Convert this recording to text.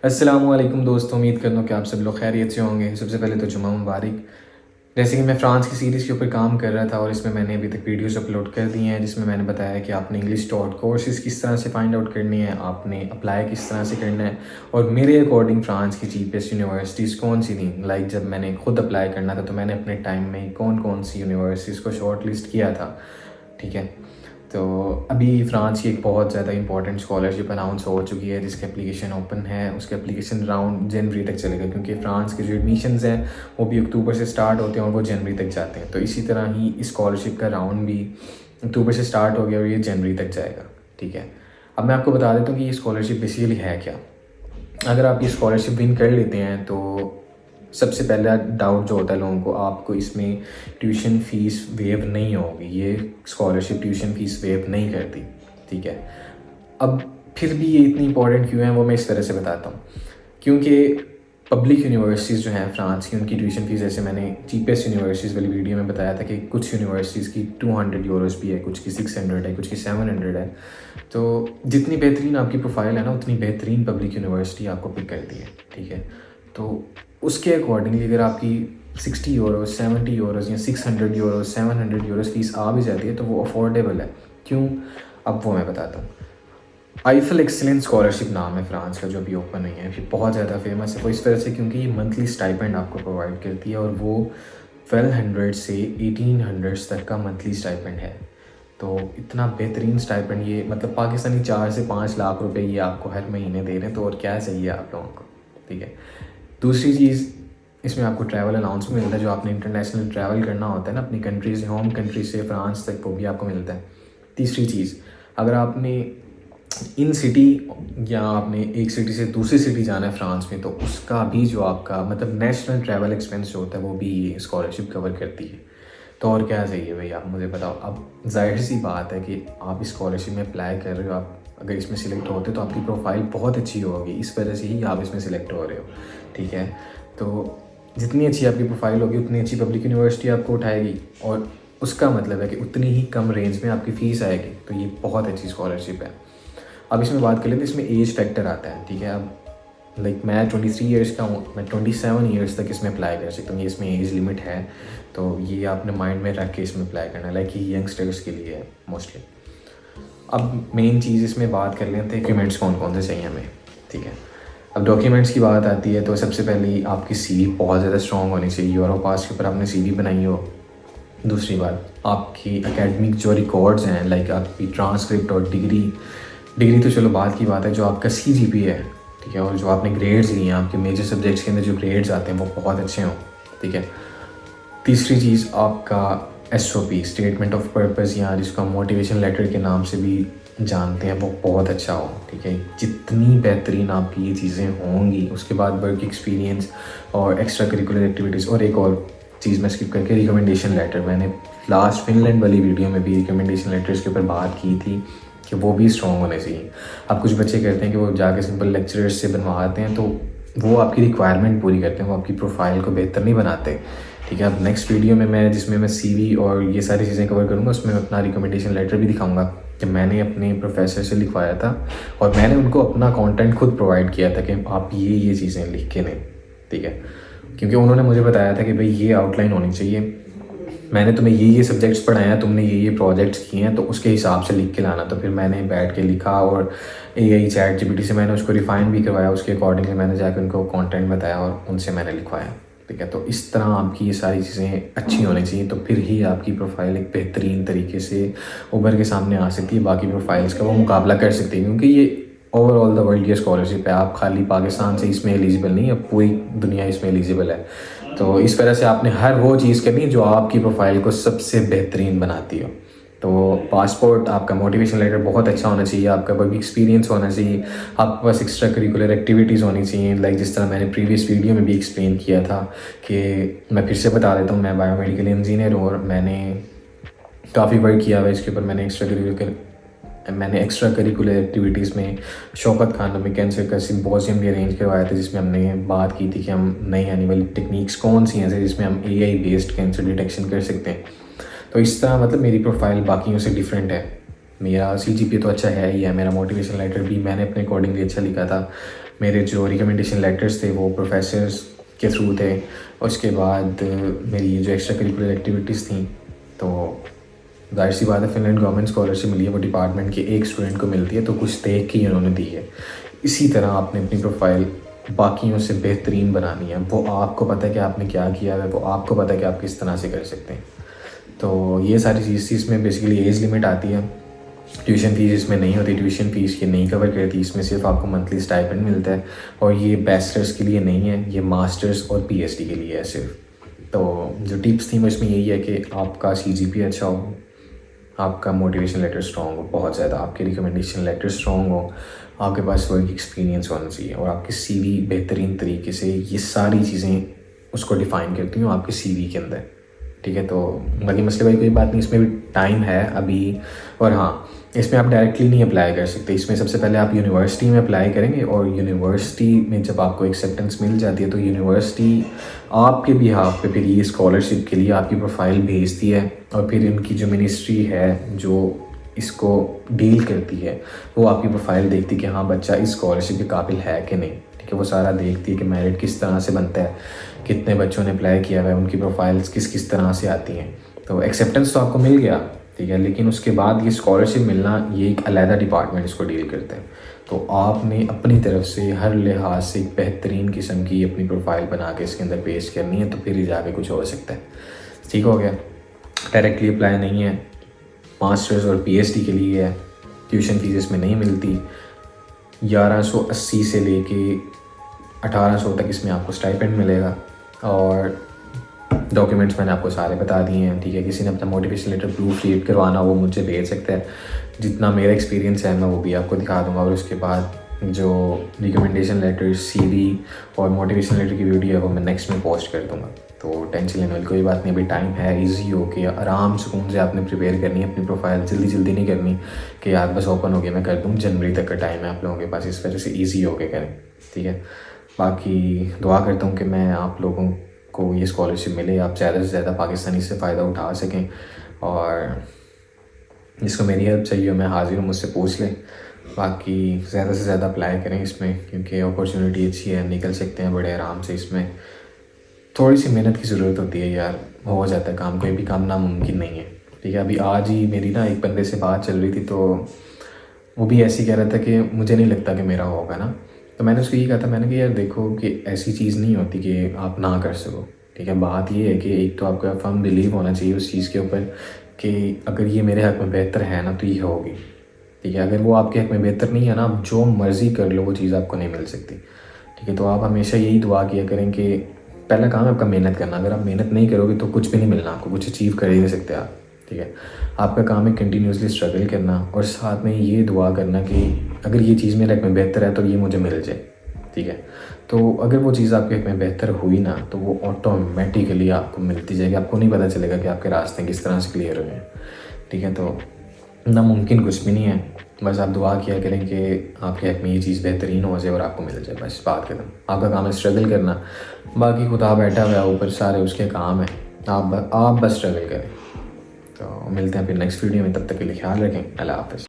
अस्सलामुअलैकुम दोस्तों, उम्मीद करता हूँ कि आप सब लोग खैरियत से होंगे। सबसे पहले तो जुम्मा मुबारक। जैसे कि मैं फ़्रांस की सीरीज़ के ऊपर काम कर रहा था और इसमें मैंने अभी तक वीडियोस अपलोड कर दी हैं, जिसमें मैंने बताया कि आपने इंग्लिश टॉट कोर्सेज़ किस तरह से फाइंड आउट करनी है, आपने अप्लाई किस तरह से करना है और मेरे अकॉर्डिंग फ़्रांस की चीपेस्ट यूनिवर्सिटीज़ कौन सी थी। लाइक जब मैंने खुद अप्लाई करना था तो मैंने अपने टाइम में कौन कौन सी यूनिवर्सिटीज़ को शॉर्ट लिस्ट किया था। ठीक है, तो अभी फ़्रांस की एक बहुत ज़्यादा इंपॉर्टेंट स्कॉलरशिप अनाउंस हो चुकी है, जिसकी एप्लीकेशन ओपन है। उसके एप्लीकेशन राउंड जनवरी तक चलेगा, क्योंकि फ़्रांस के जो एडमिशन्स हैं वो भी अक्टूबर से स्टार्ट होते हैं और वो जनवरी तक जाते हैं। तो इसी तरह ही इस स्कॉलरशिप का राउंड भी अक्टूबर से स्टार्ट हो गया और ये जनवरी तक जाएगा। ठीक है, अब मैं आपको बता देता हूँ कि ये स्कॉलरशिप बेसिकली है क्या। अगर आप ये स्कॉलरशिप विन कर लेते हैं तो सबसे पहला डाउट जो होता है लोगों को, आपको इसमें ट्यूशन फ़ीस वेव नहीं होगी। ये स्कॉलरशिप ट्यूशन फ़ीस वेव नहीं करती। ठीक है, अब फिर भी ये इतनी इंपॉर्टेंट क्यों है वो मैं इस तरह से बताता हूँ। क्योंकि पब्लिक यूनिवर्सिटीज़ जो हैं फ़्रांस की, उनकी ट्यूशन फ़ीस, जैसे मैंने चीपेस्ट यूनिवर्सिटीज़ वाली वीडियो में बताया था कि कुछ यूनिवर्सिटीज़ की 200 यूरोज़ भी है, कुछ की 600 है, कुछ की 700 है। तो जितनी बेहतरीन आपकी प्रोफाइल है ना, उतनी बेहतरीन पब्लिक यूनिवर्सिटी आपको पिक करती है। ठीक है, तो उसके अकॉर्डिंगली अगर आपकी 60 यूरोज़, 70 यूरोज़ या 600 यूरोज़, 700 यूरोज़ फ़ीस आ भी जाती है तो वो अफोर्डेबल है। क्यों, अब वो मैं बताता हूँ। आईफल एक्सीलेंस स्कॉलरशिप नाम है फ़्रांस का, जो अभी ओपन हुई है। ये बहुत ज़्यादा फेमस है वो इस तरह से क्योंकि ये मंथली स्टाइपेंड आपको प्रोवाइड करती है और वो 1200 से 1800 तक का मंथली स्टाइपेंड है। तो इतना बेहतरीन स्टाइपेंड, ये मतलब पाकिस्तानी 4 से 5 लाख रुपए ये आपको हर महीने दे रहे हैं, तो और क्या चाहिए आप लोगों को। ठीक है, दूसरी चीज़, इसमें आपको ट्रैवल अलाउंस भी मिलता है। जो आपने इंटरनेशनल ट्रैवल करना होता है ना अपनी कंट्री से, होम कंट्री से फ़्रांस तक, वो भी आपको मिलता है। तीसरी चीज़, अगर आपने इन सिटी या आपने एक सिटी से दूसरी सिटी जाना है फ़्रांस में, तो उसका भी जो आपका मतलब नेशनल ट्रैवल एक्सपेंस जो होता है वो भी ये स्कॉलरशिप कवर करती है। तो और क्या चाहिए भाई, आप मुझे बताओ। अब जाहिर सी बात है कि आप इस स्कॉलरशिप में अप्लाई कर रहे हो, आप अगर इसमें सिलेक्ट होते तो आपकी प्रोफाइल बहुत अच्छी होगी, इस वजह से ही आप इसमें सिलेक्ट हो रहे हो। ठीक है, तो जितनी अच्छी आपकी प्रोफाइल होगी उतनी अच्छी पब्लिक यूनिवर्सिटी आपको उठाएगी और उसका मतलब है कि उतनी ही कम रेंज में आपकी फ़ीस आएगी। तो ये बहुत अच्छी स्कॉलरशिप है। अब इसमें बात कर लेते हैं, इसमें एज फैक्टर आता है। ठीक है, अब लाइक मैं 23 ईयर्स का हूँ, मैं 27 ईयर्स तक इसमें अप्लाई कर सकता हूँ। ये इसमें एज लिमिट है, तो ये आपने माइंड में रख के इसमें अप्लाई करना है। लाइक ये यंगस्टर्स के लिए है मोस्टली। अब मेन चीज़ इसमें बात कर लेते हैं डॉक्यूमेंट्स कौन कौन से चाहिए हमें। ठीक है, अब डॉक्यूमेंट्स की बात आती है तो सबसे पहले आपकी सीवी बहुत ज़्यादा स्ट्रॉन्ग होनी चाहिए। यूरोपास के ऊपर आपने सीवी बनाई हो। दूसरी बात, आपकी एकेडमिक जो रिकॉर्ड्स हैं, लाइक आपकी ट्रांसक्रिप्ट और डिग्री तो चलो बात की बात है, जो आपका CGPA है। ठीक है, और जो आपने ग्रेड्स लिए हैं, आपके मेजर सब्जेक्ट्स के अंदर जो ग्रेड्स आते हैं वो बहुत अच्छे हों। ठीक है, तीसरी चीज़, आपका SOP, स्टेटमेंट ऑफ पर्पस, या जिसको मोटिवेशन लेटर के नाम से भी जानते हैं, वो बहुत अच्छा हो। ठीक है, जितनी बेहतरीन आपकी ये चीज़ें होंगी, उसके बाद वर्क एक्सपीरियंस और एक्स्ट्रा करिकुलर एक्टिविटीज़। और एक और चीज़ मैं स्किप करके, रिकमेंडेशन लेटर, मैंने लास्ट फिनलैंड वाली वीडियो में भी रिकमेंडेशन लेटर्स के ऊपर बात की थी कि वो भी स्ट्रॉन्ग होने चाहिए। अब कुछ बच्चे कहते हैं कि वो जाके सिंपल लेक्चरर्स से बनवाते हैं, तो वो आपकी रिक्वायरमेंट पूरी करते हैं, वो आपकी प्रोफाइल को बेहतर नहीं बनाते। ठीक है, अब नेक्स्ट वीडियो में मैं जिसमें मैं CV और ये सारी चीज़ें कवर करूँगा, उसमें मैं अपना रिकमेंडेशन लेटर भी दिखाऊंगा कि मैंने अपने प्रोफेसर से लिखवाया था और मैंने उनको अपना कंटेंट खुद प्रोवाइड किया था कि आप ये चीज़ें लिख के दें। ठीक है, क्योंकि उन्होंने मुझे बताया था कि भाई ये आउटलाइन होनी चाहिए, मैंने तुम्हें ये सब्जेक्ट्स पढ़ाए हैं, तुमने ये प्रोजेक्ट्स किए हैं, तो उसके हिसाब से लिख के लाना। तो फिर मैंने बैठ के लिखा और AI ChatGPT से मैंने उसको रिफ़ाइन भी करवाया, उसके अकॉर्डिंगली मैंने जाकर उनको कंटेंट बताया और उनसे मैंने लिखवाया। ठीक है, तो इस तरह आपकी ये सारी चीज़ें अच्छी होनी चाहिए, तो फिर ही आपकी प्रोफाइल एक बेहतरीन तरीके से उभर के सामने आ सकती है, बाकी प्रोफाइल्स का वो मुकाबला कर सकती है। क्योंकि ये ओवरऑल द वर्ल्ड ये स्कॉलरशिप है, आप खाली पाकिस्तान से इसमें एलिजिबल नहीं है, पूरी दुनिया इसमें एलिजिबल है। तो इस वजह से आपने हर वो चीज़ करनी है जो आपकी प्रोफाइल को सबसे बेहतरीन बनाती हो। तो पासपोर्ट, आपका मोटिवेशन लेटर बहुत अच्छा होना चाहिए, आपका वर्क एक्सपीरियंस होना चाहिए, आपके पास एक्स्ट्रा करिकुलर एक्टिविटीज़ होनी चाहिए। लाइक जिस तरह मैंने प्रीवियस वीडियो में भी एक्सप्लेन किया था, कि मैं फिर से बता देता हूँ, मैं बायोमेडिकल इंजीनियर हूँ और मैंने काफ़ी वर्क किया हुआ है इसके ऊपर। मैंने एक्स्ट्रा करिकुलर एक्टिविटीज़ में शौकत खान में कैंसर का सिम्पोजियम भी अरेंज करवाया था, जिसमें हमने बात की थी कि हम नई आने वाली टेक्निक्स कौन सी हैं जिसमें हम AI बेस्ड कैंसर डिटेक्शन कर सकते हैं। तो इस तरह मतलब मेरी प्रोफाइल बाकियों से डिफरेंट है। मेरा CGPA तो अच्छा है ही है, मेरा मोटिवेशन लेटर भी मैंने अपने अकॉर्डिंगली अच्छा लिखा था। मेरे जो रिकमेंडेशन लेटर्स थे वो प्रोफेसर्स के थ्रू थे। उसके बाद मेरी जो एक्स्ट्रा करिकुलर एक्टिविटीज़ थी, तो जाहिर सी बात है फिनलैंड गवर्नमेंट स्कॉलरशिप मिली है, वो डिपार्टमेंट के एक स्टूडेंट को मिलती है, तो कुछ देख के ही उन्होंने दी है। इसी तरह आपने अपनी प्रोफाइल बाकियों से बेहतरीन बनानी है। वो आपको पता है कि आपने क्या किया है, वो आपको पता है कि आप किस तरह से कर सकते हैं। तो ये सारी चीज़ इसमें बेसिकली एज लिमिट आती है। ट्यूशन फ़ीस इसमें नहीं होती, ट्यूशन फ़ीस ये नहीं कवर करती, इसमें सिर्फ आपको मंथली स्टाइपेंड मिलता है। और ये बैचलर्स के लिए नहीं है, ये मास्टर्स और पीएचडी के लिए है सिर्फ। तो जो टिप्स थी वो इसमें यही है कि आपका सीजीपीए अच्छा हो, आपका मोटिवेशन लेटर स्ट्रॉन्ग हो बहुत ज़्यादा, आपके रिकमेंडेशन लेटर स्ट्रॉन्ग हो, आपके पास वर्क एक्सपीरियंस होना चाहिए, और आपकी सीवी बेहतरीन तरीके से ये सारी चीज़ें उसको डिफ़ाइन करती हूँ आपके सीवी के अंदर। ठीक है, तो बाकी मसले भाई कोई बात नहीं, इसमें भी टाइम है अभी। और हाँ, इसमें आप डायरेक्टली नहीं अप्लाई कर सकते, इसमें सबसे पहले आप यूनिवर्सिटी में अप्लाई करेंगे, और यूनिवर्सिटी में जब आपको एक्सेप्टेंस मिल जाती है तो यूनिवर्सिटी आपके बिहाफ पे फिर ये स्कॉलरशिप के लिए आपकी प्रोफाइल भेजती है, और फिर इनकी जो मिनिस्ट्री है जो इसको डील करती है वो आपकी प्रोफाइल देखती है कि हाँ बच्चा इस स्कॉलरशिप के काबिल है कि नहीं। ठीक है, वो सारा देखती है कि मेरिट किस तरह से बनता है, कितने बच्चों ने अप्लाई किया हुआ है, उनकी प्रोफाइल्स किस किस तरह से आती हैं। तो एक्सेप्टेंस तो आपको मिल गया, ठीक है, लेकिन उसके बाद ये स्कॉलरशिप मिलना ये एक अलहदा डिपार्टमेंट इसको डील करते हैं। तो आपने अपनी तरफ से हर लिहाज से एक बेहतरीन किस्म की अपनी प्रोफाइल बना के इसके अंदर पेश करनी है, तो फिर ही जाके कुछ हो सकता है। ठीक हो गया, डायरेक्टली अप्लाई नहीं है, मास्टर्स और पीएचडी के लिए है, ट्यूशन फीस इसमें नहीं मिलती। 1180 से लेके 1800 तक इसमें आपको स्टाइपेंड मिलेगा, और डॉक्यूमेंट्स मैंने आपको सारे बता दिए हैं। ठीक है, किसी ने अपना मोटिवेशन लेटर प्रूफ रीड करवाना वो मुझे भेज सकता है, जितना मेरा एक्सपीरियंस है मैं वो भी आपको दिखा दूंगा। और उसके बाद जो रिकमेंडेशन लेटर, सीवी और मोटिवेशन लेटर की वीडियो है वो मैं नेक्स्ट में पोस्ट कर दूंगा। तो टेंशन लेने वाली कोई बात नहीं, अभी टाइम है, इजी हो के आराम सुकून से आपने प्रिपेयर करनी है अपनी प्रोफाइल, जल्दी नहीं करनी कि यार बस ओपन हो गया मैं कर दूँ। जनवरी तक का टाइम है आप लोगों के पास, इस वजह से ईजी हो के करें। ठीक है, बाकी दुआ करता हूँ कि मैं आप लोगों को ये स्कॉलरशिप मिले, आप ज़्यादा से ज़्यादा पाकिस्तानी से फ़ायदा उठा सकें, और जिसको मेरी हेल्प चाहिए हो मैं हाजिर हूँ, मुझसे पूछ लें। बाकी ज़्यादा से ज़्यादा अप्लाई करें इसमें, क्योंकि अपॉर्चुनिटी अच्छी है, निकल सकते हैं बड़े आराम से। इसमें थोड़ी सी मेहनत की ज़रूरत होती है यार, हो जाता है काम, कोई भी काम नामुमकिन नहीं है। ठीक है, अभी आज ही मेरी ना एक बंदे से बात चल रही थी, तो वो भी ऐसे ही कह रहा था कि मुझे नहीं लगता कि मेरा होगा ना। तो मैंने उसको ये कहा था, मैंने कहा यार देखो कि ऐसी चीज़ नहीं होती कि आप ना कर सको। ठीक है, बात ये है कि एक तो आपका फर्म बिलीव होना चाहिए उस चीज़ के ऊपर कि अगर ये मेरे हक़ में बेहतर है ना तो ये होगी। ठीक है, अगर वो आपके हक़ में बेहतर नहीं है ना, आप जो मर्ज़ी कर लो वो चीज़ आपको नहीं मिल सकती। ठीक है, तो आप हमेशा यही दुआ किया करें कि पहला काम है आपका मेहनत करना। अगर आप मेहनत नहीं करोगे तो कुछ भी नहीं मिलना आपको, कुछ अचीव कर ही नहीं सकते आप। ठीक है, आपका काम है कंटिन्यूसली स्ट्रगल करना, और साथ में ये दुआ करना कि अगर ये चीज़ मेरे हक़ में बेहतर है तो ये मुझे मिल जाए। ठीक है, तो अगर वो चीज़ आपके हक़ में बेहतर हुई ना तो वो ऑटोमेटिकली आपको मिलती जाएगी, आपको नहीं पता चलेगा कि आपके रास्ते किस तरह से क्लियर हुए हैं। ठीक है, तो नामुमकिन कुछ भी नहीं है, बस आप दुआ किया करें कि आपके हक़ में ये चीज़ बेहतरीन हो जाए और आपको मिल जाए, बस बात खत्म। आपका काम है स्ट्रगल करना, बाकी खुदा बैठा हुआ है ऊपर, सारे उसके काम है, आप बस स्ट्रगल करें। तो मिलते हैं फिर नेक्स्ट वीडियो में, तब तक के लिए ख्याल रखें, अल्लाह हाफ़िज़।